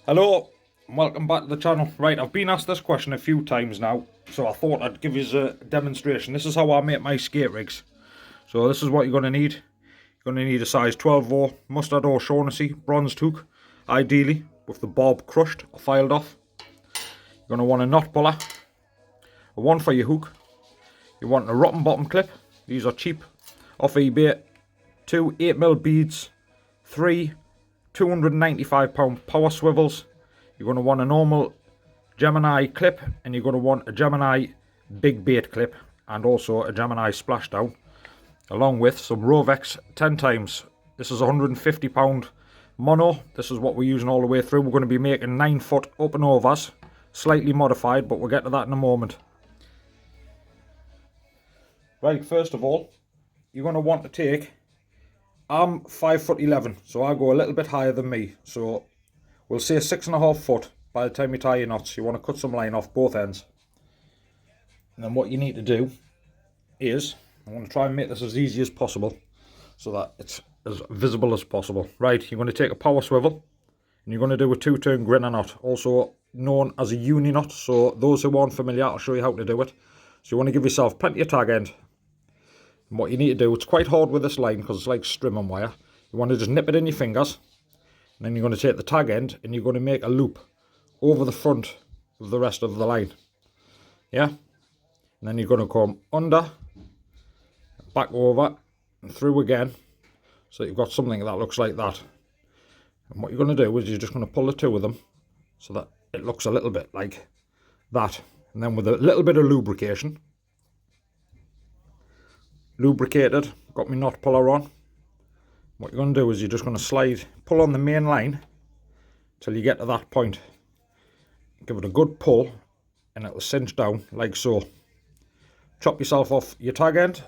Hello, and welcome back to the channel. Right, I've been asked this question a few times now, so I thought I'd give you a demonstration. This is how I make my skate rigs. So this is what you're going to need. You're going to need a size 12-0 Mustad or Shaughnessy bronzed hook, ideally with the bob crushed or filed off. You're going to want a knot puller, a one for your hook. You want a rotten bottom clip. These are cheap off eBay. 2 8mm beads, 3 £295 power swivels. You're going to want a normal Gemini clip, and you're going to want a Gemini big bait clip, and also a Gemini splashdown, along with some Rovex 10 times. This is £150 mono. This is what we're using all the way through. We're going to be making 9-foot up and overs, slightly modified, but we'll get to that in a moment. Right, first of all, you're going to want to take, I'm 5'11", so I go a little bit higher than me. So we'll say 6.5 foot by the time you tie your knots. You want to cut some line off both ends. And then what you need to do is, I want to try and make this as easy as possible so that it's as visible as possible. Right, you're going to take a power swivel and you're going to do a 2-turn grinner knot, also known as a uni knot. So those who aren't familiar, I'll show you how to do it. So you want to give yourself plenty of tag end. And what you need to do, it's quite hard with this line because it's like string wire. You want to just nip it in your fingers, and then you're going to take the tag end and you're going to make a loop over the front of the rest of the line. Yeah? And then you're going to come under, back over, and through again. So you've got something that looks like that. And what you're going to do is you're just going to pull the two of them so that it looks a little bit like that. And then with a little bit of lubrication, lubricated, got my knot puller on. What you're going to do is you're just going to pull on the main line till you get to that point. Give it a good pull and it'll cinch down like so. Chop yourself off your tag end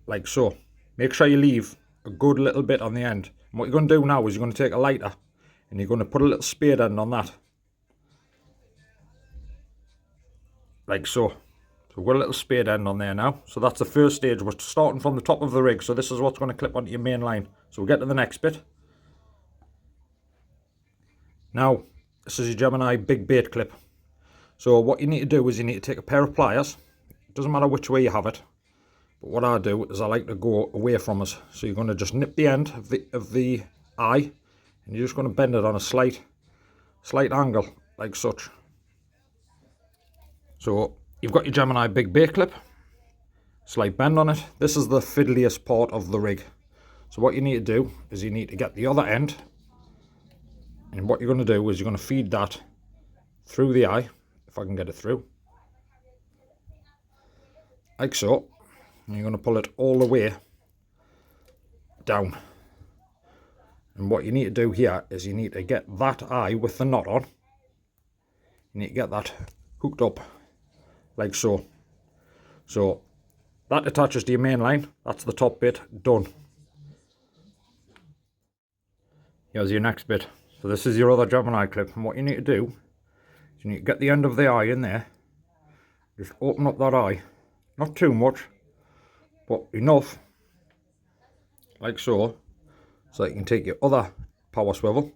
like so. Make sure you leave a good little bit on the end. And what you're going to do now is you're going to take a lighter and you're going to put a little spade end on that. Like so. So we've got a little spade end on there now. So that's the first stage. We're starting from the top of the rig. So this is what's going to clip onto your main line. So we'll get to the next bit. Now, this is your Gemini big bait clip. So what you need to do is you need to take a pair of pliers. It doesn't matter which way you have it. But what I do is I like to go away from us. So you're going to just nip the end of the eye. And you're just going to bend it on a slight angle, like such. So you've got your Gemini big bait clip, slight bend on it. This is the fiddliest part of the rig. So what you need to do is you need to get the other end, and what you're going to do is you're going to feed that through the eye, if I can get it through, like so. And you're going to pull it all the way down. And what you need to do here is you need to get that eye with the knot on. You need to get that hooked up like so. So that attaches to your main line. That's the top bit done. Here's your next bit. So this is your other Gemini clip, and what you need to do is you need to get the end of the eye in there. Just open up that eye, not too much, but enough, like so, so that you can take your other power swivel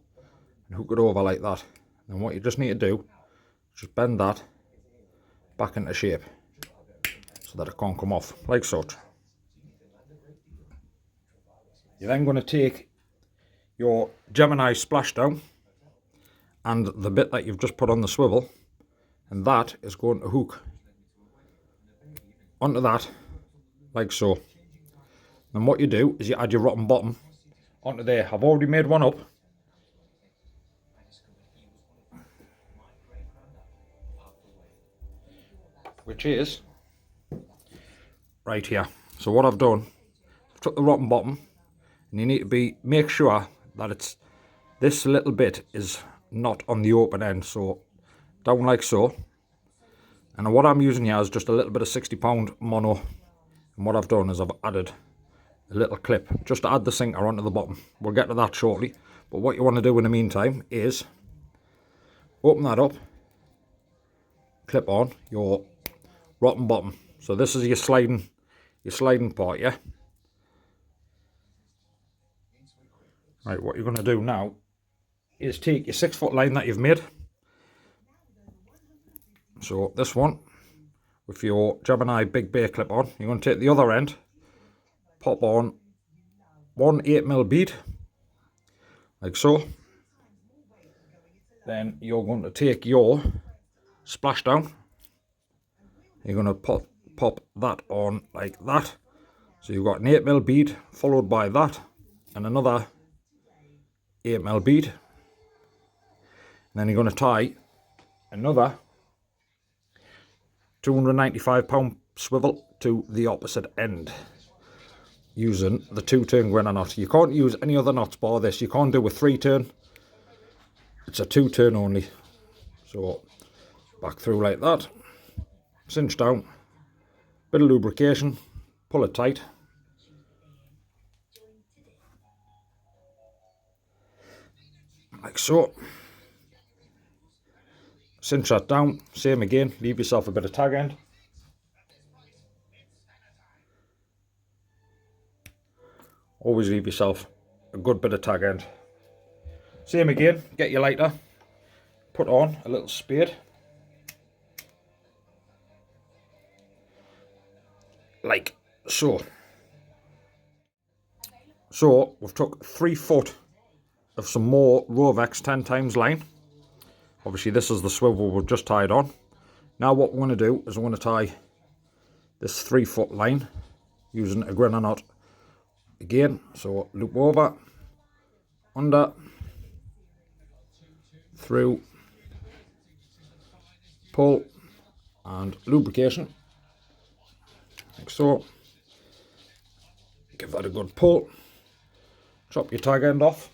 and hook it over like that. And what you just need to do is just bend that back into shape so that it can't come off, like such. You're then going to take your Gemini splashdown and the bit that you've just put on the swivel, and that is going to hook onto that, like so. And what you do is you add your rotten bottom onto there. I've already made one up. Which is right here. So what I've done, I've took the rotten bottom, and you need to make sure that it's this little bit is not on the open end. So down like so. And what I'm using here is just a little bit of £60 mono. And what I've done is I've added a little clip just to add the sinker onto the bottom. We'll get to that shortly. But what you want to do in the meantime is open that up, clip on your rotten bottom. So this is your sliding part, yeah. Right, what you're going to do now is take your 6 foot line that you've made. So this one, with your Gemini big bay clip on, you're going to take the other end, pop on one 8mm bead, like so. Then you're going to take your splashdown, you're going to pop that on like that. So you've got an 8mm bead followed by that and another 8mm bead. And then you're going to tie another 295 swivel to the opposite end using the 2-turn Gwinner knot. You can't use any other knots bar this. You can't do a 3-turn. It's a 2-turn only. So back through like that, cinch down, bit of lubrication, pull it tight. Like so. Cinch that down, same again, leave yourself a bit of tag end. Always leave yourself a good bit of tag end. Same again, get your lighter, put on a little spade. Like so. So we've took 3 foot of some more Rovex 10 times line. Obviously this is the swivel we've just tied on. Now what we're going to do is we're going to tie this 3 foot line using a Gwinner knot again. So loop over, under, through, pull and lubrication, like so. Give that a good pull, chop your tag end off.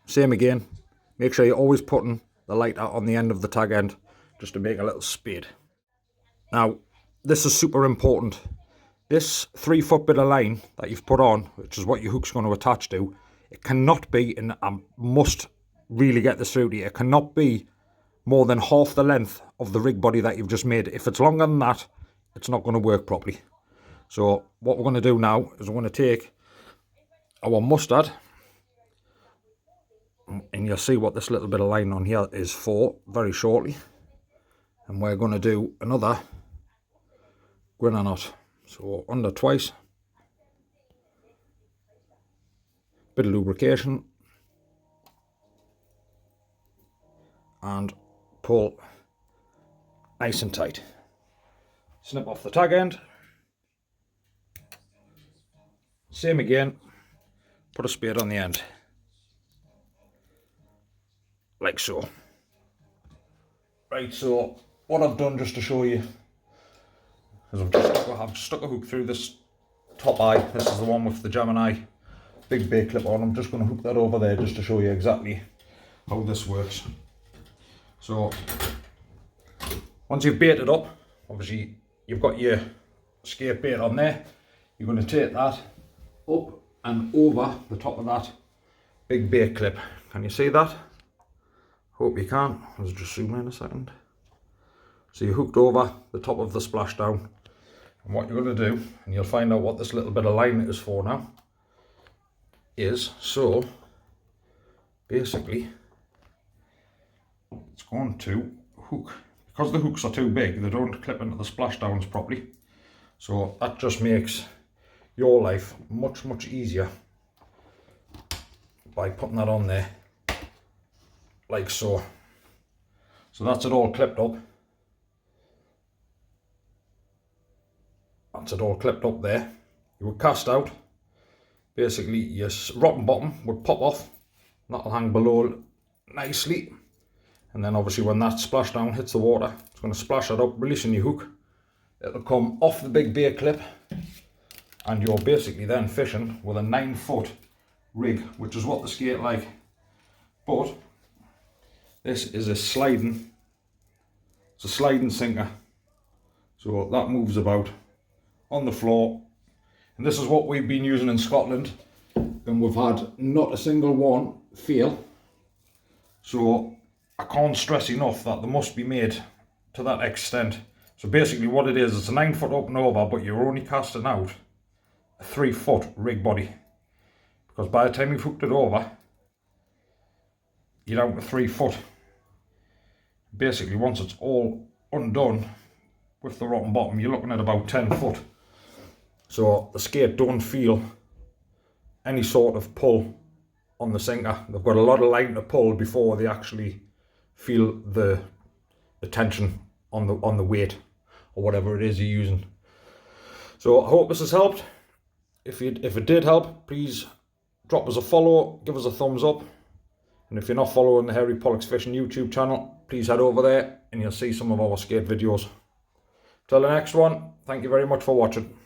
Same again, make sure you're always putting the lighter on the end of the tag end just to make a little spade. Now this is super important. This 3 foot bit of line that you've put on, which is what your hook's going to attach to, it cannot be, and I must really get this through to you, it cannot be more than half the length of the rig body that you've just made. If it's longer than that, it's not going to work properly. So what we're going to do now is we're going to take our Mustad, and you'll see what this little bit of line on here is for very shortly, and we're going to do another Gwinner knot. So under twice, bit of lubrication, and pull nice and tight. Snip off the tag end. Same again, put a spade on the end. Like so. Right, so what I've done just to show you is I've stuck a hook through this top eye. This is the one with the Gemini big bay clip on. I'm just going to hook that over there just to show you exactly how this works. So once you've baited up, obviously you've got your escape bait on there. You're going to take that up and over the top of that big bay clip. Can you see that? Hope you can. Let's just zoom in a second. So you're hooked over the top of the splashdown, and what you're going to do, and you'll find out what this little bit of line is for now, is so basically it's going to hook, because the hooks are too big, they don't clip into the splashdowns properly. So that just makes your life much easier by putting that on there like so. So that's it all clipped up. That's it all clipped up there. You would cast out. Basically your rotten bottom would pop off. That'll hang below nicely. And then obviously when that splashdown hits the water, it's going to splash it up, releasing your hook. It'll come off the big bay clip, and you're basically then fishing with a 9 foot rig, which is what the skate like. But this is a sliding sinker. So that moves about on the floor. And this is what we've been using in Scotland, and we've had not a single one fail. So I can't stress enough that they must be made to that extent. So So basically what it is, it's a 9 foot up and over, but you're only casting out a 3 foot rig body. Because by the time you've hooked it over, you're down to 3 foot. Basically once it's all undone with the rotten bottom, you're looking at about 10 foot. So the skate don't feel any sort of pull on the sinker. They've got a lot of line to pull before they actually feel the tension on the weight or whatever it is you're using. So I hope this has helped. If it did help, please drop us a follow, give us a thumbs up, and if you're not following the Hairy Pollocks Fishing YouTube channel, please head over there and you'll see some of our skate videos. Till the next one, thank you very much for watching.